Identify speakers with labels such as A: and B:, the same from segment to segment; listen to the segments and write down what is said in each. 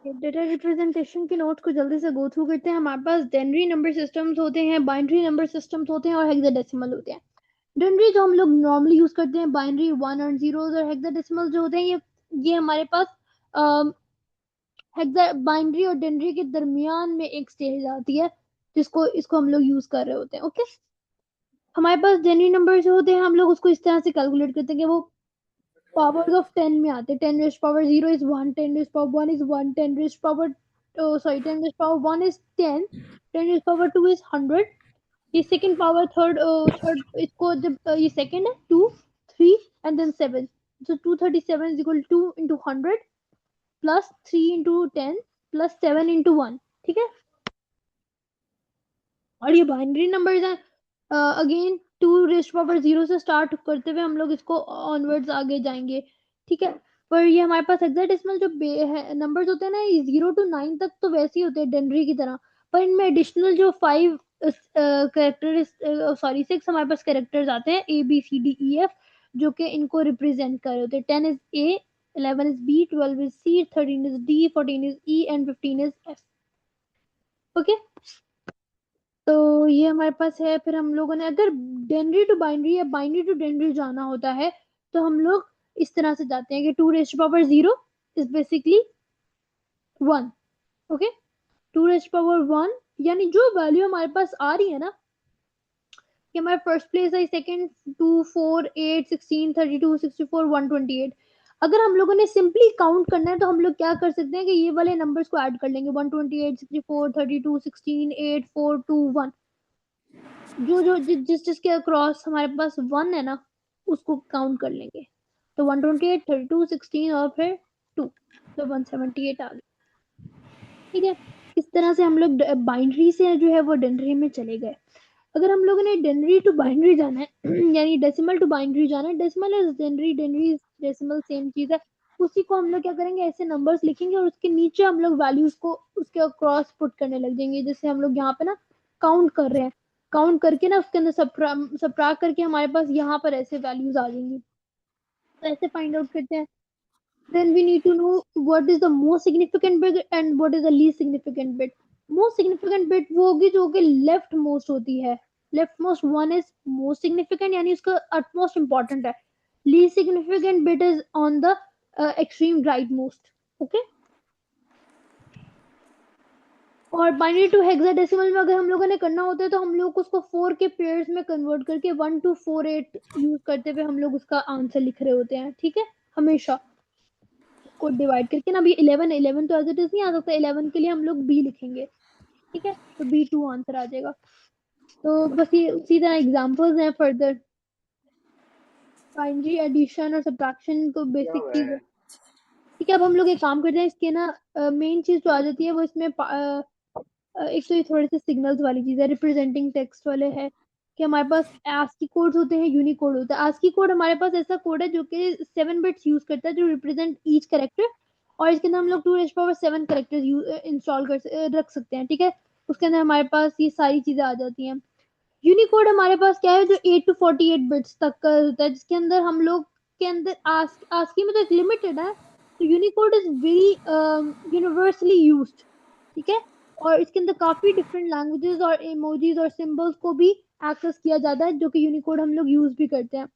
A: Data representation के notes को जल्दी से गो थ्रू करते हैं। हमारे पास डेनरी नंबर सिस्टम्स होते हैं, बाइनरी नंबर सिस्टम्स होते हैं और हेक्साडेसिमल होते हैं। डेनरी जो हम लोग नॉर्मली यूज करते हैं, बाइनरी वन और जीरोस, और हेक्साडेसिमल जो होते हैं ये हमारे पास हेक्सा बाइनरी और डेनरी के दरमियान में एक स्टेज आती है जिसको इसको हम लोग यूज कर रहे होते हैं। ओके, हमारे पास जेन्युइन नंबर जो होते हैं हम लोग उसको इस तरह से कैलकुलेट करते हैं कि वो पावर्स ऑफ 10 में आते हैं। 10 rays power 0 is 1, 10 rays power 1 is 1, 10 rays power sorry 10 rays power 1 is 10, 10 rays power 2 is 100। ये सेकंड पावर थर्ड थर्ड इसको जब ये सेकंड है 2 3 and then 7, so 237 is equal to 2 into 100 plus 3 into 10 plus 7 into 1। ठीक है, और ये binary numbers हैं। अगेन 2 रेज़ पावर 0 से स्टार्ट करते हुए हम लोग इसको ऑनवर्ड्स आगे जाएंगे। ठीक है, पर ये हमारे पास हेक्साडेसिमल जो नंबर्स होते हैं ना, ये 0 to 9 तक तो वैसे ही होते हैं डेनरी की तरह, पर इनमें एडिशनल जो 5 कैरेक्टर सॉरी 6 हमारे पास कैरेक्टर्स आते हैं, ABCDEF, जो कि इनको रिप्रेजेंट कर रहे होते हैं। 10 is A, 11 is B, 12 is C, 13 is D, 14 is E and 15 is F। Okay, तो ये हमारे पास है। फिर हम लोगों ने अगर डेनरी टू बाइनरी या बाइनरी टू डेनरी जाना होता है तो हम लोग इस तरह से जाते हैं कि 2 raise power 0 is basically 1। Okay, 2 raise power 1 यानी जो वैल्यू हमारे पास आ रही है ना, कि हमारे फर्स्ट प्लेस है, सेकंड 2 4 8 16 32 64 128। अगर हम लोगों ने सिंपली काउंट करना है तो हम लोग क्या कर सकते हैं कि ये वाले नंबर्स को ऐड कर लेंगे, 128 64 32 16 8 4 2 1। जो जो जिसके अक्रॉस हमारे पास 1 है ना, उसको काउंट कर लेंगे। तो 128 32 16 और फिर 2, तो 178 आ गया। ठीक है, इस तरह से हम लोग बाइनरी से जो है वो डेनरी में चले गए। अगर हम लोगों ने डेनरी टू बाइनरी जाना है यानी डेसिमल टू बाइनरी जाना है, decimal is denary, denary is decimal, same चीज है। उसी को हम लोग क्या करेंगे, ऐसे नंबर्स लिखेंगे और उसके नीचे हम लोग वैल्यूज को उसके अक्रॉस पुट करने लग जाएंगे। जैसे हम लोग यहाँ पे ना काउंट कर रहे हैं, काउंट करके ना उसके अंदर सबट्रैक्ट करके हमारे पास यहाँ पर ऐसे वैल्यूज आ जाएंगी। तो ऐसे फाइंड आउट करते हैं। Then we need to know what is the most significant bit and what is the least significant bit. Most significant bit वो होगी जो कि लेफ्ट मोस्ट होती है। Left most one is most significant यानी उसका utmost important है। Least significant bit is on the extreme right most. Okay, और बाइनरी टू हेक्साडेसिमल में अगर हम लोगों ने करना होता है तो हम लोग उसको 4 के पेयर्स में कन्वर्ट करके 1 to 4 8 यूज करते हुए हम लोग उसका आंसर लिख रहे होते हैं। ठीक है, हमेशा को डिवाइड करके ना। अभी 11 11 तो एज इट इज नहीं आ सकता, 11 के लिए हम लोग बी लिखेंगे। ठीक है, तो B2 आंसर आ जाएगा। तो बस ये उसी तरह एग्जांपल्स हैं फर्दर। बाइनरी एडिशन और सब्ट्रैक्शन को बेसिक चीज है। ठीक है, अब हम लोग एक काम करते हैं, इसके ना मेन चीज जो आ जाती है वो इसमें एक तो ये थोड़े से सिग्नल्स वाली चीज है, रिप्रेजेंटिंग टेक्स्ट वाले है कि हमारे पास ASCII कोड्स होते हैं, यूनिकोड होता है। ASCII कोड हमारे पास ऐसा कोड है जो कि 7 बिट्स यूज करता है, जो रिप्रेजेंट ईच कैरेक्टर, और इसके अंदर हम लोग 2 रेज़ पावर 7 कैरेक्टर इंस्टॉल रख सकते हैं। ठीक है, उसके अंदर हमारे पास ये सारी चीजें आ जाती हैं। यूनिकोड हमारे पास क्या है, जो 8 to 48 बिट्स तक का होता है, जिसके अंदर हम लोग के अंदर ASCII में तो एक लिमिटेड है, तो Unicode is very universally used. ठीक है, और इसके अंदर काफी डिफरेंट लैंग्वेजेस और इमोजीज और सिंबल्स को भी एक्सेस किया जाता है, जो कि यूनिकोड हम लोग यूज भी करते हैं।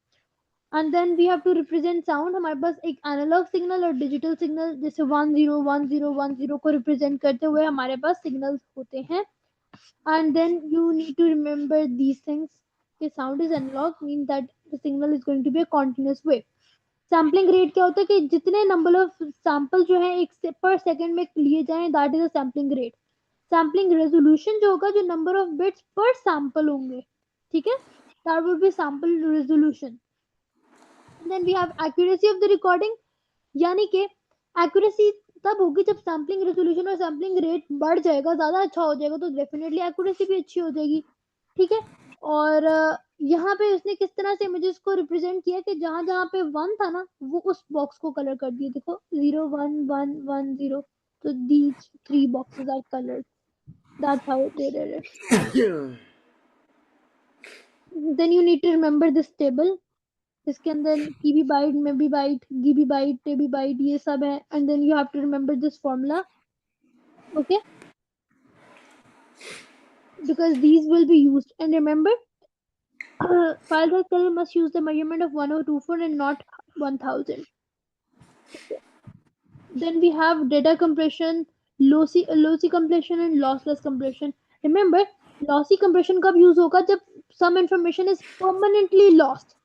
A: And then we have to represent sound. हमारे पास एक एनालॉग सिग्नल और डिजिटल सिग्नल, जैसे 101010 को रिप्रेजेंट करते हुए हमारे पास सिग्नल्स होते हैं। And then you need to remember these things. The sound is analog means that the signal is going to be a continuous wave. Sampling rate क्या होता है कि जितने नंबर ऑफ सैंपल जो है एक से पर सेकंड में लिए जाएं, that is a sampling rate. Sampling resolution जो होगा, जो नंबर ऑफ बिट्स पर सैंपल होंगे, ठीक है, that will be sample resolution. Then we have accuracy of the recording, यानी कि एक्यूरेसी तब होगी जब सैम्पलिंग रेजोल्यूशन और सैम्पलिंग रेट बढ़ जाएगा, ज्यादा अच्छा हो जाएगा, तो डेफिनेटली एक्यूरेसी भी अच्छी हो जाएगी। ठीक है, और यहाँ पे उसने किस तरह से इमेजेस को रिप्रेजेंट किया कि जहां जहां पे 1 था ना, वो उस बॉक्स को कलर कर दिए। देखो 0 1 1 1 0, तो these 3 boxes are coloured, that's how they did it. Then you need to remember this table, इसके अंदर kibibyte, mebibyte, gibibyte, tebibyte, ये सब है। And then you have to remember this formula Okay, because these will be used. And remember, file size color must use the measurement of 1024 and not 1000. Then we have data compression, lossy compression and lossless compression. Remember, lossy compression कब use होगा जब some information is permanently lost,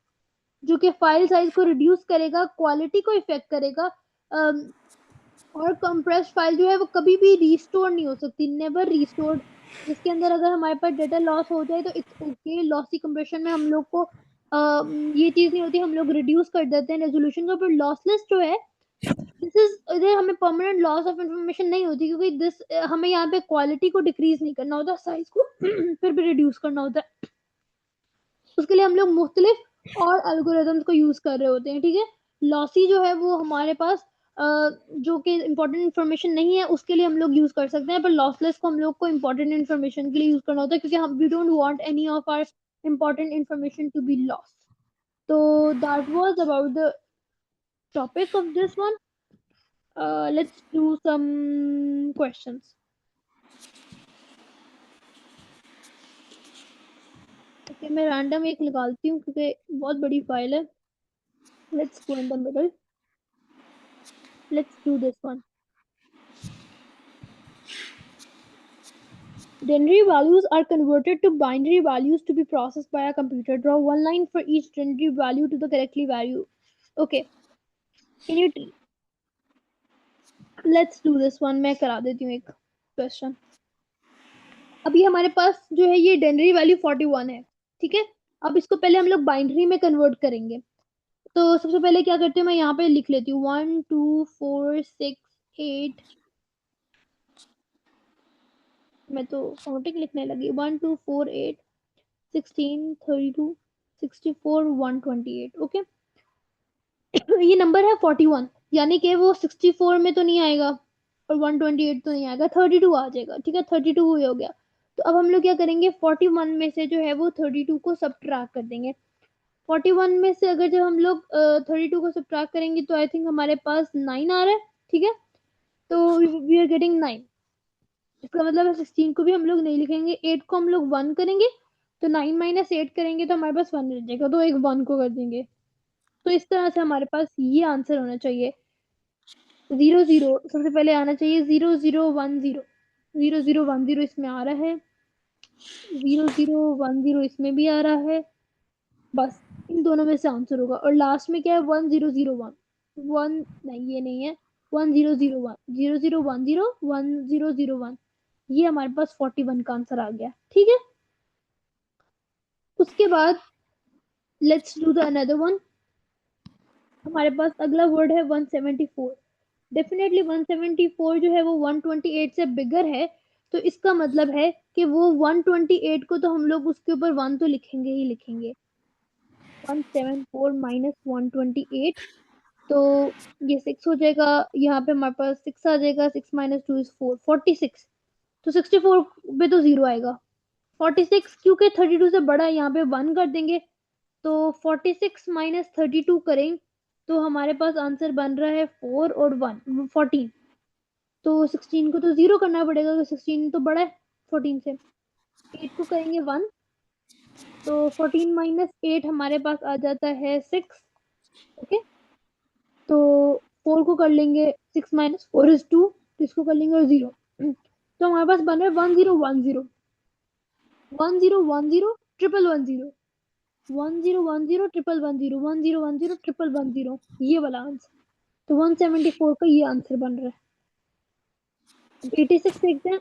A: जो कि file size को reduce करेगा, quality को effect करेगा, और कंप्रेस्ड फाइल जो है वो कभी भी रिस्टोर नहीं हो सकती, नेवर रिस्टोर्ड। जिसके अंदर अगर हमारे पास डेटा लॉस हो जाए तो इट्स ओके, लॉसी कंप्रेशन में हम लोग को ये चीज नहीं होती, हम लोग रिड्यूस कर देते हैं रेजोल्यूशन को। पर लॉसलेस जो है, दिस इज, इधर हमें परमानेंट लॉस ऑफ इंफॉर्मेशन नहीं होती, क्योंकि दिस हमें यहाँ पे क्वालिटी को डिक्रीज नहीं करना होता, साइज को फिर भी रिड्यूस करना होता है। उसके लिए हम लोग मुख्तलिफ और एल्गोरिथम्स को यूज कर रहे होते हैं, ठीक है। लॉसी जो है वो हमारे पास जो कि इंपॉर्टेंट इन्फॉर्मेशन नहीं है उसके लिए हम लोग यूज कर सकते हैं, पर लॉसलेस को हम लोग को इंपॉर्टेंट इन्फॉर्मेशन के लिए यूज करना होता है, क्योंकि हम we don't want any of our important information to be lost. तो that was about the topic of this one. Let's do some questions. Okay, मैं रैंडम एक निकालती हूँ क्योंकि बहुत बड़ी फाइल है। Let's go in the middle, let's do this one. Denary values are converted to binary values to be processed by a computer. Draw one line for each denary value to the correctly value. Okay, can you let's do this one. मैं करा देती हूँ एक question. अभी हमारे पास जो है ये डेनरी वैल्यू 41 है, ठीक है। अब इसको पहले हम लोग बाइनरी में कन्वर्ट करेंगे। तो सबसे पहले क्या करते हैं, मैं यहाँ पे लिख लेती हूँ 1 2 4 6 8। मैं तो काउंटिंग लिखने लगी, 1 2 4 8 16 32 64 128। ओके, ये नंबर है 41, यानी कि वो 64 में तो नहीं आएगा और 128 तो नहीं आएगा, 32 आ जाएगा, ठीक है। 32 हो गया। तो अब हम लोग क्या करेंगे, 41 में से जो है वो 32 को सब्ट्रैक्ट कर देंगे। 41 में से अगर जब हम लोग 32 को सब्ट्रैक्ट करेंगे तो आई थिंक हमारे पास 9 आ रहा है, ठीक है। तो वी आर गेटिंग 9। इसका मतलब है 16 को भी हम लोग नहीं लिखेंगे, 8 को हम लोग 1 करेंगे, तो 9 माइनस 8 करेंगे तो हमारे पास 1 रह जाएगा, तो एक 1 को कर देंगे। तो इस तरह से हमारे पास ये आंसर होना चाहिए। 0 0 सबसे पहले आना चाहिए, 0 0 1 0, 0 0 1 0 इसमें आ रहा है, 0 0 1 0 इसमें भी आ रहा है। बस इन दोनों में से आंसर होगा। और लास्ट में क्या है, 1 0 0 1, 1 नहीं, ये नहीं है। 1 0 0 1, 0 0 1 0 1 0 0 1, ये हमारे पास 41 का आंसर आ गया, ठीक है। उसके बाद let's do the another one. हमारे पास अगला वर्ड है 174। डेफिनेटली 174 जो है वो 128 से बिगर है, तो इसका मतलब है कि वो 128 को तो हम लोग उसके ऊपर 1 तो लिखेंगे ही लिखेंगे। 174 माइनस 128, तो ये 6 हो जाएगा। यहाँ पे हमारे पास 6 आ जाएगा, 6 माइनस 2 इज 4, 46। तो 64 पे तो 0 आएगा। 46 क्योंकि 32 से बड़ा है, यहाँ पे 1 कर देंगे। तो 46 माइनस 32 करें तो हमारे पास आंसर बन रहा है 4 और 1 14। तो 16 को तो 0 करना पड़ेगा क्योंकि 16 तो बड़ा है 14 से। 8 को करेंगे 1, तो 14 माइनस 8 हमारे पास आ जाता है 6। ओके, तो 4 को कर लेंगे, 6 माइनस 4 इज 2, तो इसको कर लेंगे और 0। तो हमारे पास बन रहा है 1010, 1010 ट्रिपल 10, 1010 ट्रिपल 10, 1010 ट्रिपल 10, ये वाला आंसर। तो 174 का ये आंसर बन रहा है। 86 देखते हैं।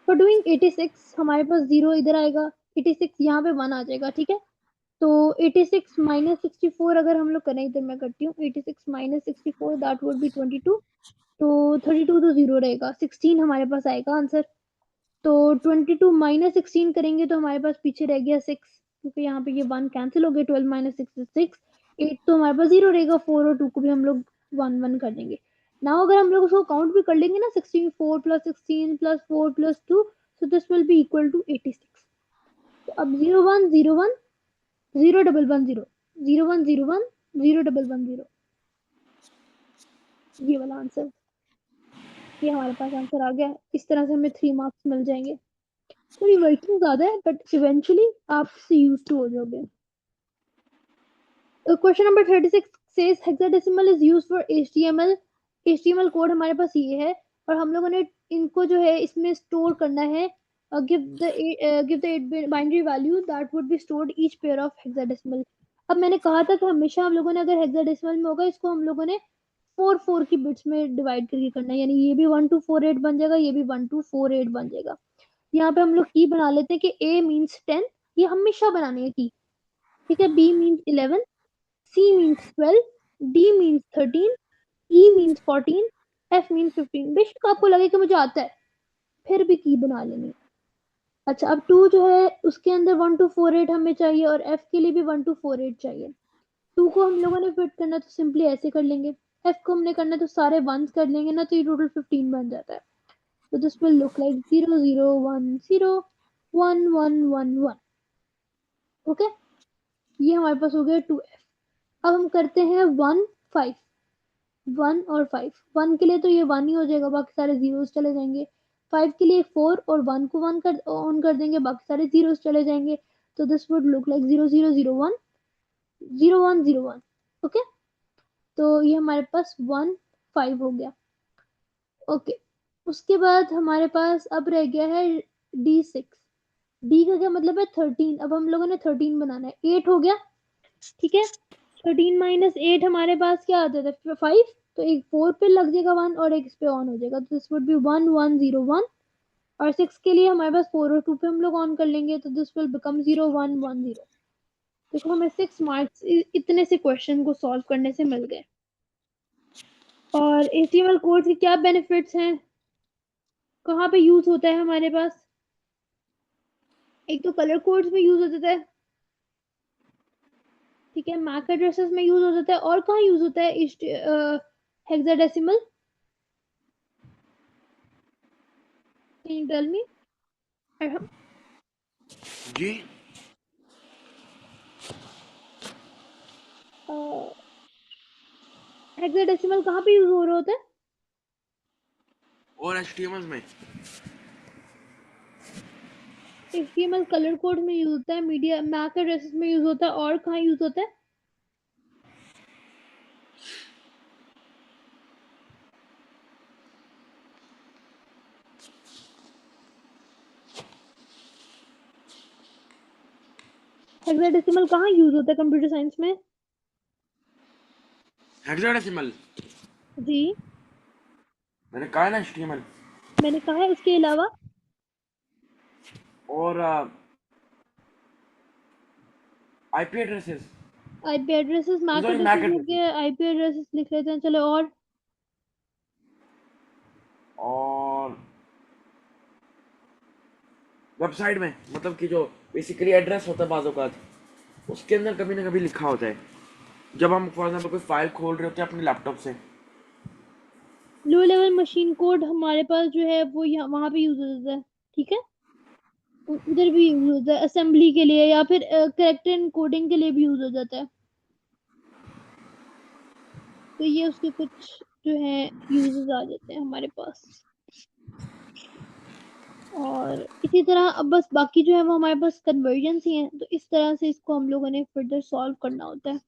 A: फॉर डूइंग 86 हमारे पास 0 इधर आएगा, 86 यहाँ पे 1 आ जाएगा, ठीक है। तो 86 माइनस 64 अगर हम लोग करें, इधर मैं करती हूँ, 86 माइनस 64 दैट वुड बी 22। तो 32 तो 0 रहेगा, 16 हमारे पास आएगा आंसर। तो 22 माइनस 16 करेंगे तो हमारे पास पीछे रह गया 6, क्योंकि यहाँ पे ये 1 कैंसिल हो गया। 12 माइनस 6 6, 8 तो हमारे पास 0 रहेगा। 4 और 2 को भी हम लोग 1 1 कर देंगे। नाउ अगर हम लोग उसको काउंट भी कर लेंगे ना, 64 plus 16 plus 4 plus 2, so this will be equal to 86। तो अब 0 1 0 1 0 1 1 0, 0 1 0 1 0 1 1 0, ये वाला आंसर, ये हमारे पास आंसर आ गया। इस तरह से हमें 3 मार्क्स मिल जाएंगे। थोड़ी वर्किंग ज्यादा है बट इवेंचुअली आप से यूज टू हो जाओगे। Question number 36 says hexadecimal is used for HTML। HTML code हमारे पास ये है और हम लोगों ने इनको जो है इसमें स्टोर करना है। give the 8 binary value that would be stored each pair of hexadecimal। अब मैंने कहा था कि हमेशा हम लोगों ने अगर हेक्साडेसिमल में होगा इसको हम लोगों ने 4 4 की बिट्स में डिवाइड करके करना है, यानी ये भी 1248 बन जाएगा, ये भी 1248 बन जाएगा। यहाँ पे हम लोग की बना लेते हैं कि A मीन्स 10, ये हमेशा बनाने है की। ठीक है, B means 11, C means 12, D means 13, E means 14, F means 15। बेशक आपको लगे कि मुझे आता है, फिर भी की बना लेनी है। अच्छा, अब 2 जो है उसके अंदर 1248 हमें चाहिए और F के लिए भी 1248 चाहिए। 2 को हम लोगों ने फिट करना तो सिंपली ऐसे कर लेंगे, F को हमने करना तो सारे वंस कर लेंगे ना, तो ये टोटल 15 बन जाता है। तो this will look like 0 0 1 0 1 1 1 1। Okay, ये हमारे पास हो गया 2F। अब हम करते हैं 1 5। 1 और 5, 1 के लिए तो ये 1 ही हो जाएगा, बाकी सारे जीरोस चले जाएंगे। 5 के लिए 4 और 1 को 1 कर ऑन कर देंगे, बाकी सारे जीरोस चले जाएंगे। तो this would look like 0 0 0 1 0 1 0 1। Okay, तो ये हमारे पास 1 5 हो गया। ओके, उसके बाद हमारे पास अब रह गया है D6। डी का क्या मतलब है 13। अब हम लोगों ने 13 बनाना है, 8 हो गया। ठीक है, 13 माइनस 8 हमारे पास क्या आता था 5, तो एक 4 पे लग जाएगा 1 और एक इस पे ऑन हो जाएगा, तो दिस वुड बी 1 1 0 1। और 6 के लिए हमारे पास 4 और 2 पे हम लोग ऑन कर लेंगे, तो दिस विल बिकम 0 1 1 0। देखो हमें 6 मार्क्स इतने से क्वेश्चन को सॉल्व करने से मिल गए। और HTML कोड के क्या बेनिफिट्स हैं, कहाँ पे यूज होता है हमारे पास? एक तो कलर कोड्स में यूज होता है, ठीक है, मैक एड्रेसेस में यूज हो जाता है, और कहाँ यूज होता है hexadecimal? Can you tell me?
B: जी।
A: हेक्साडेसिमल कहाँ पे यूज हो रहा होता है?
B: और HTML में
A: HTML कलर कोड में यूज होता है, मीडिया मैक एड्रेसेस में यूज होता है, और कहाँ यूज होता है? हेक्साडेसिमल कहाँ यूज होता है कंप्यूटर साइंस में?
B: हेक्साडेसिमल
A: जी,
B: मैंने कहा है ना HTML।
A: मैंने कहा है उसके अलावा।
B: और IP addresses.
A: IP addresses, MAC
B: sorry, MAC
A: addresses हो
B: एड्रेसेस।
A: गया, आईपी एड्रेसेस लिख लेते हैं चलो।
B: और वेबसाइट में मतलब कि जो बेसिकली एड्रेस होता है बाजू का, उसके अंदर कभी ना कभी लिखा होता है जब हम फॉर एग्जाम्पल कोई फाइल खोल रहे होते हैं अपने लैपटॉप से।
A: लो लेवल मशीन कोड हमारे पास जो है वो यहाँ वहां पे यूज होता है, ठीक है। उधर भी यूज होता है असेंबली के लिए, या फिर करेक्टर एंड कोडिंग के लिए भी यूज हो जाता है। तो ये उसके कुछ जो है यूजेस आ जाते हैं हमारे पास। और इसी तरह अब बस बाकी जो है वो हमारे पास कन्वर्जन ही है, तो इस तरह से इसको हम लोगों ने फर्दर सॉल्व करना होता है।